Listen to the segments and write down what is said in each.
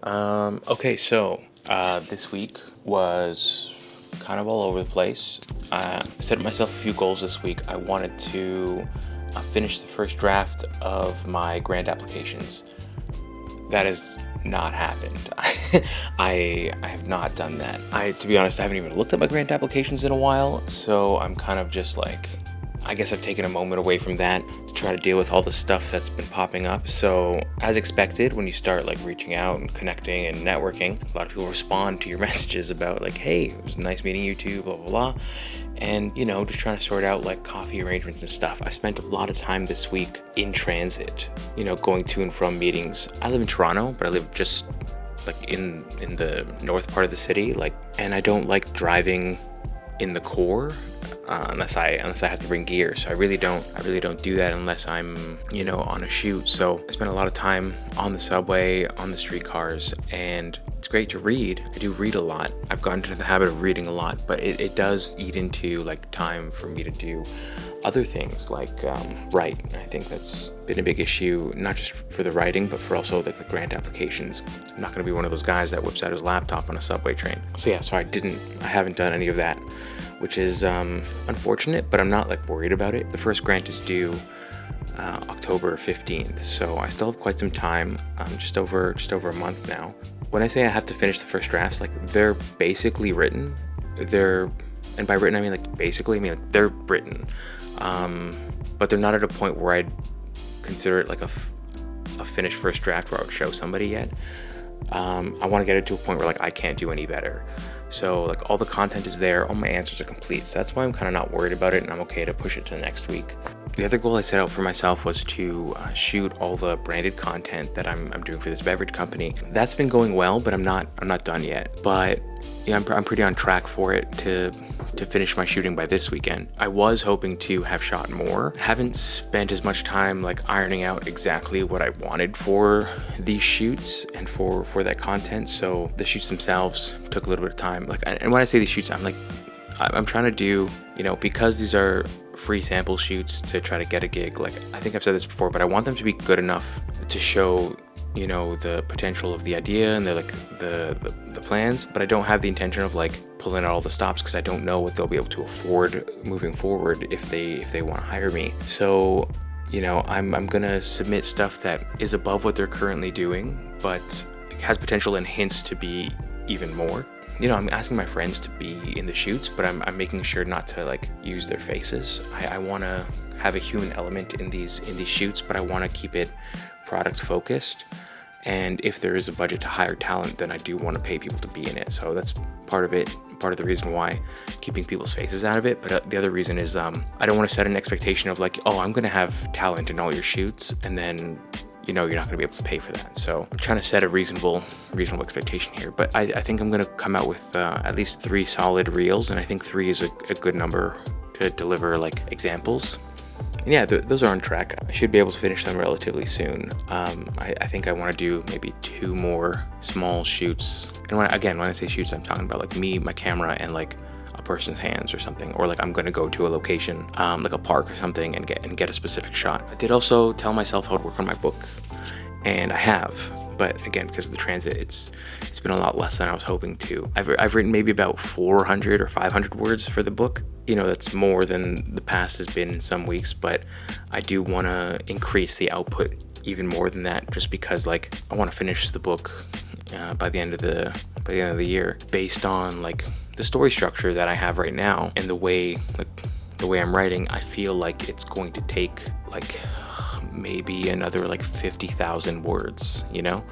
Okay, so this week was kind of all over the place. I set myself a few goals this week. I wanted to finish the first draft of my grant applications. That has not happened. I have not done that. To be honest, I haven't even looked at my grant applications in a while, so I'm kind of just like, I guess I've taken a moment away from that to try to deal with all the stuff that's been popping up. So as expected, when you start like reaching out and connecting and networking, a lot of people respond to your messages about like, hey, it was nice meeting you too, blah, blah, blah. And, you know, just trying to sort out like coffee arrangements and stuff. I spent a lot of time this week in transit, you know, going to and from meetings. I live in Toronto, but I live just like in the north part of the city, and I don't like driving in the core unless I have to bring gear. So I really don't do that unless I'm, you know, on a shoot. So I spend a lot of time on the subway, on the streetcars, and it's great to read. I do read a lot. I've gotten into the habit of reading a lot, but it does eat into like time for me to do other things like write. I think that's been a big issue, not just for the writing, but for also like the grant applications. I'm not going to be one of those guys that whips out his laptop on a subway train. So yeah, so I haven't done any of that, which is unfortunate, but I'm not like worried about it. The first grant is due October 15th, so I still have quite some time, just over a month now. When I say I have to finish the first drafts, like they're basically written. And by written I mean like basically, I mean like they're written, but they're not at a point where I'd consider it like a finished first draft where I would show somebody yet. I want to get it to a point where like I can't do any better. So like all the content is there, all my answers are complete. So that's why I'm kind of not worried about it, and I'm okay to push it to next week. The other goal I set out for myself was to shoot all the branded content that I'm doing for this beverage company. That's been going well, but I'm not done yet. But yeah, I'm pretty on track for it to finish my shooting by this weekend. I was hoping to have shot more. Haven't spent as much time like ironing out exactly what I wanted for these shoots and for that content. So the shoots themselves took a little bit of time. And when I say these shoots, I'm trying to do, you know, because these are free sample shoots to try to get a gig. Like I think I've said this before, but I want them to be good enough to show, you know, the potential of the idea and the plans, but I don't have the intention of like pulling out all the stops because I don't know what they'll be able to afford moving forward if they want to hire me. So, you know, I'm gonna submit stuff that is above what they're currently doing, but has potential and hints to be even more. You know, I'm asking my friends to be in the shoots, but I'm making sure not to like use their faces. I want to have a human element in these shoots, but I want to keep it product focused. And if there is a budget to hire talent, then I do want to pay people to be in it. So that's part of it, part of the reason why keeping people's faces out of it. But the other reason is I don't want to set an expectation of like, oh, I'm going to have talent in all your shoots, and then, you know, you're not going to be able to pay for that. So I'm trying to set a reasonable expectation here. But I think I'm going to come out with at least 3 solid reels, and I think 3 is a good number to deliver like examples. And yeah, those are on track. I should be able to finish them relatively soon. I think I want to do maybe 2 more small shoots. And when I say shoots, I'm talking about like me, my camera, and like a person's hands or something, or like I'm going to go to a location, like a park or something, and get a specific shot. I did also tell myself I would work on my book, and I have. But again, because of the transit, it's been a lot less than I was hoping to. I've written maybe about 400 or 500 words for the book. You know, that's more than the past has been in some weeks, but I do want to increase the output even more than that, just because like I want to finish the book by the end of the year, based on like the story structure that I have right now and the way I'm writing. I feel like it's going to take like maybe another like 50,000 words, you know,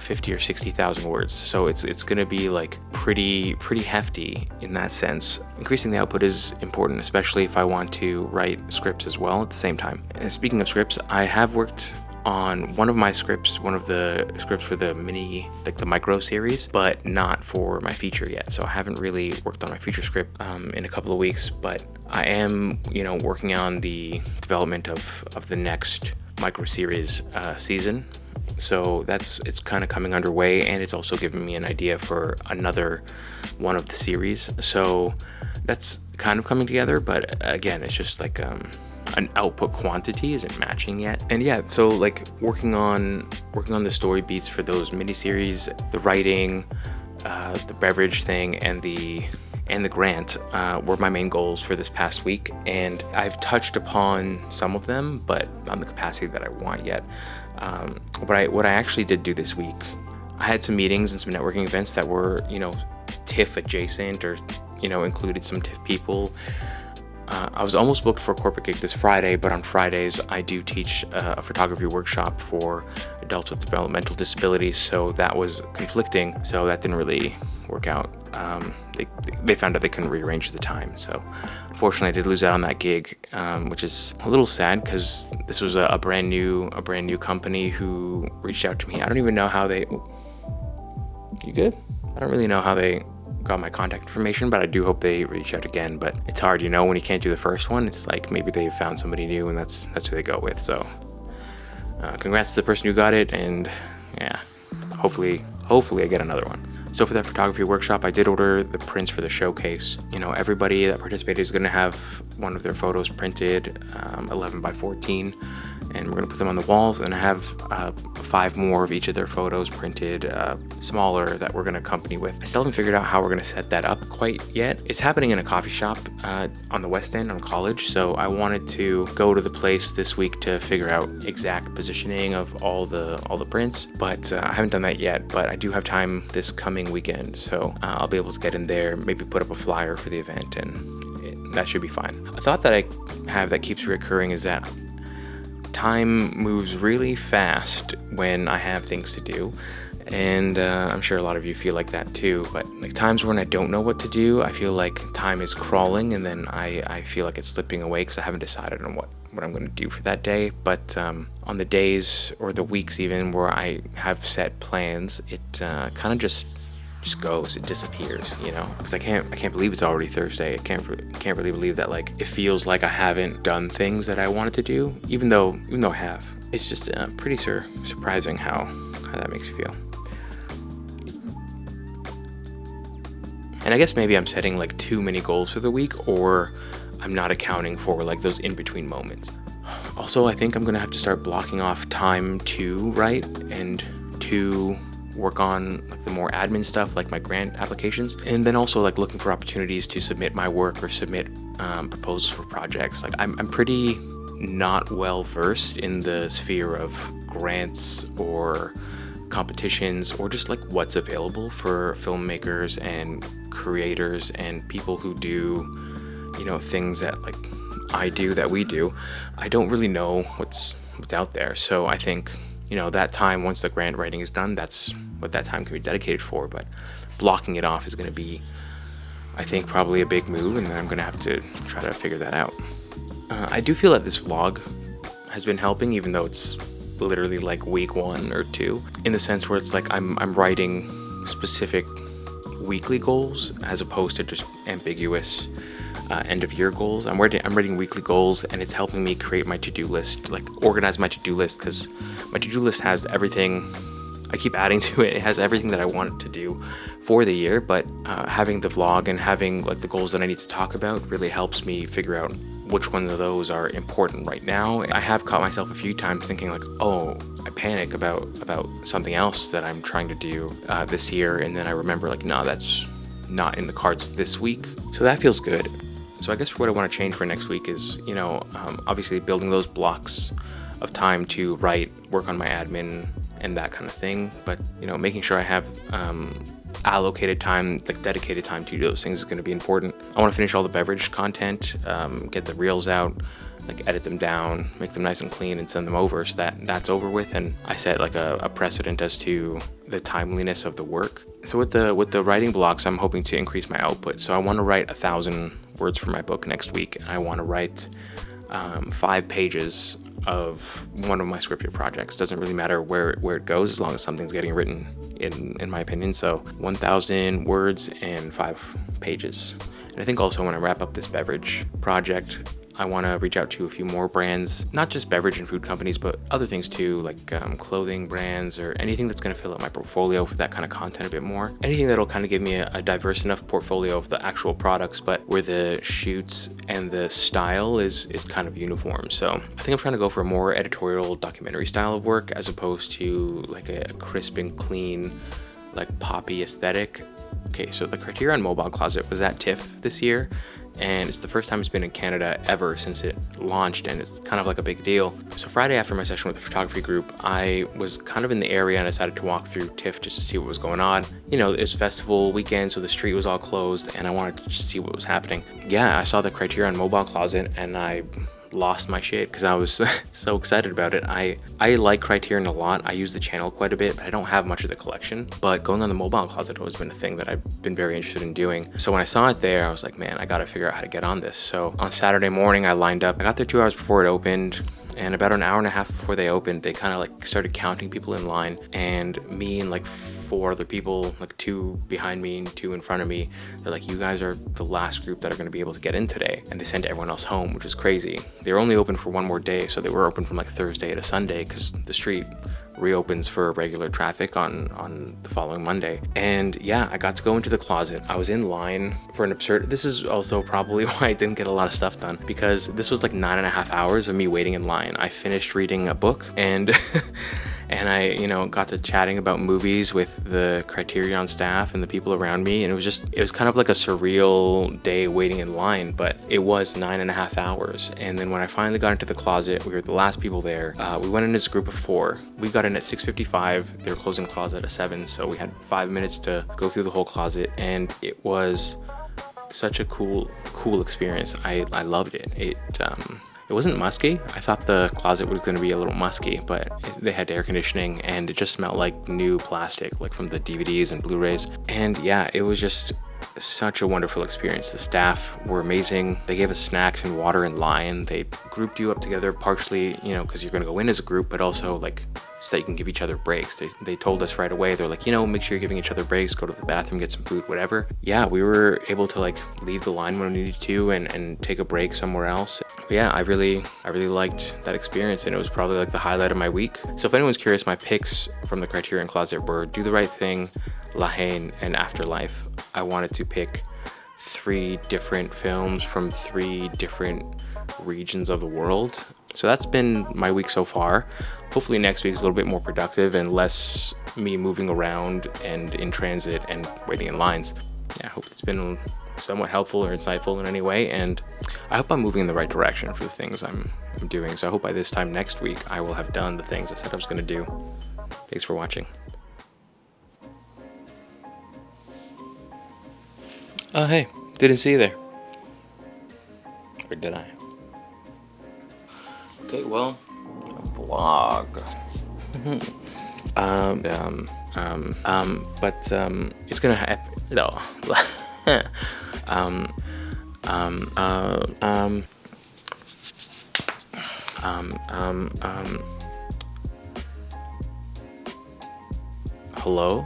50 or 60,000 words. So it's going to be like pretty hefty in that sense. Increasing the output is important, especially if I want to write scripts as well at the same time. And speaking of scripts, I have worked on one of the scripts for the mini, like the micro series, but not for my feature yet. So I haven't really worked on my feature script in a couple of weeks, but I am, you know, working on the development of the next micro series season. So it's kind of coming underway, and it's also given me an idea for another one of the series. So that's kind of coming together, but again, it's just like an output quantity isn't matching yet. And yeah, so like working on the story beats for those miniseries, the writing, the beverage thing, and the grant were my main goals for this past week, and I've touched upon some of them, but not in the capacity that I want yet. What I actually did do this week, I had some meetings and some networking events that were, you know, TIFF adjacent, or, you know, included some TIFF people. I was almost booked for a corporate gig this Friday, but on Fridays I do teach a photography workshop for adults with developmental disabilities, so that was conflicting, so that didn't really work out. They found out they couldn't rearrange the time, so unfortunately I did lose out on that gig, which is a little sad because this was a brand new company who reached out to me. I don't even know how they... You good? I don't really know how they got my contact information, but I do hope they reach out again. But it's hard, you know, when you can't do the first one. It's like maybe they found somebody new and that's who they go with. So congrats to the person who got it, and yeah, hopefully I get another one. So for that photography workshop, I did order the prints for the showcase. You know, everybody that participated is going to have one of their photos printed 11 by 14, and we're going to put them on the walls, and I have 5 more of each of their photos printed smaller that we're going to accompany with. I still haven't figured out how we're going to set that up quite yet. It's happening in a coffee shop on the West End on College, so I wanted to go to the place this week to figure out exact positioning of all the prints, but I haven't done that yet. But I do have time this coming weekend, so I'll be able to get in there, maybe put up a flyer for the event, and that should be fine. A thought that I have that keeps reoccurring is that time moves really fast when I have things to do, and I'm sure a lot of you feel like that too. But like times when I don't know what to do, I feel like time is crawling, and then I feel like it's slipping away because I haven't decided on what I'm going to do for that day. But on the days or the weeks even where I have set plans, it kind of just goes, it disappears, you know, because I can't believe it's already Thursday. I can't really believe that, like, it feels like I haven't done things that I wanted to do, even though I have. It's just pretty surprising how that makes you feel. And I guess maybe I'm setting like too many goals for the week, or I'm not accounting for like those in-between moments. Also, I think I'm gonna have to start blocking off time to write and to work on like the more admin stuff, like my grant applications, and then also like looking for opportunities to submit my work or submit proposals for projects. Like I'm pretty not well versed in the sphere of grants or competitions, or just like what's available for filmmakers and creators and people who do, you know, things that like I do, that we do. I don't really know what's out there. So I think, you know, that time, once the grant writing is done, that's what that time can be dedicated for. But blocking it off is going to be, I think, probably a big move, and then I'm going to have to try to figure that out. I do feel that this vlog has been helping, even though it's literally like week 1 or 2, in the sense where it's like I'm writing specific weekly goals as opposed to just ambiguous end of year goals. I'm writing weekly goals, and it's helping me create my to-do list, like organize my to-do list, because my to-do list has everything. I keep adding to it. It has everything that I want to do for the year, but having the vlog and having like the goals that I need to talk about really helps me figure out which one of those are important right now. I have caught myself a few times thinking like, oh, I panic about something else that I'm trying to do this year, and then I remember like, no, that's not in the cards this week. So that feels good. So I guess what I want to change for next week is, you know, obviously building those blocks of time to write, work on my admin and that kind of thing. But, you know, making sure I have allocated time, like dedicated time to do those things is going to be important. I want to finish all the beverage content, get the reels out, like edit them down, make them nice and clean, and send them over, so that's over with. And I set like a precedent as to the timeliness of the work. So with the writing blocks, I'm hoping to increase my output. So I want to write 1,000 words for my book next week. I want to write 5 pages of one of my scripted projects. Doesn't really matter where it goes, as long as something's getting written, in my opinion. So 1,000 words and 5 pages. And I think also when I wrap up this beverage project, I want to reach out to a few more brands, not just beverage and food companies, but other things too, like clothing brands or anything that's going to fill out my portfolio for that kind of content a bit more. Anything that'll kind of give me a diverse enough portfolio of the actual products, but where the shoots and the style is kind of uniform. So I think I'm trying to go for a more editorial documentary style of work as opposed to like a crisp and clean, like poppy aesthetic. Okay, so the Criterion mobile closet was at TIFF this year, and it's the first time it's been in Canada ever since it launched, and it's kind of like a big deal. So Friday after my session with the photography group, I was kind of in the area and I decided to walk through TIFF just to see what was going on. You know, it's festival weekend, so the street was all closed, and I wanted to just see what was happening. Yeah, I saw the Criterion mobile closet and I lost my shit because I was so excited about it. I like Criterion a lot. I use the channel quite a bit, but I don't have much of the collection. But going on the mobile closet has always been a thing that I've been very interested in doing. So when I saw it there, I was like, man, I gotta figure out how to get on this. So on Saturday morning, I lined up. I got there 2 hours before it opened. And about an hour and a half before they opened, they kind of like started counting people in line, and me and like 4 other people, like 2 behind me and 2 in front of me, they're like, you guys are the last group that are going to be able to get in today. And they sent everyone else home, which is crazy. They were only open for 1 more day, so they were open from like Thursday to Sunday because the street reopens for regular traffic on the following Monday. And yeah, I got to go into the closet. I was in line for an absurd, this is also probably why I didn't get a lot of stuff done, because this was like 9.5 hours of me waiting in line. I finished reading a book and and I, you know, got to chatting about movies with the Criterion staff and the people around me, and it was kind of like a surreal day waiting in line, but it was 9.5 hours. And then when I finally got into the closet, we were the last people there. We went in as a group of 4. We got in at 6:55. They were closing the closet at 7, so we had 5 minutes to go through the whole closet, and it was such a cool experience. I loved it. It wasn't musky. I thought the closet was going to be a little musky, but they had air conditioning and it just smelled like new plastic, like from the DVDs and Blu-rays. And yeah, it was just such a wonderful experience. The staff were amazing. They gave us snacks and water in line. They grouped you up together partially, you know, because you're going to go in as a group, but also like so that you can give each other breaks. They told us right away, they're like, you know, make sure you're giving each other breaks, go to the bathroom, get some food, whatever. Yeah, we were able to like leave the line when we needed to and take a break somewhere else. But yeah, I really liked that experience, and it was probably like the highlight of my week. So if anyone's curious, my picks from the Criterion closet were Do the Right Thing, La Haine, and Afterlife. I wanted to pick 3 different films from 3 different regions of the world. So that's been my week so far. Hopefully next week is a little bit more productive and less me moving around and in transit and waiting in lines. Yeah, I hope it's been somewhat helpful or insightful in any way, and I hope I'm moving in the right direction for the things I'm doing. So I hope by this time next week I will have done the things I said I was going to do. Thanks for watching. Oh, hey, didn't see you there. Or did I? Okay, well, vlog. It's gonna happen. No. Hello.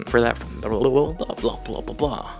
For that, blah blah blah blah blah blah blah.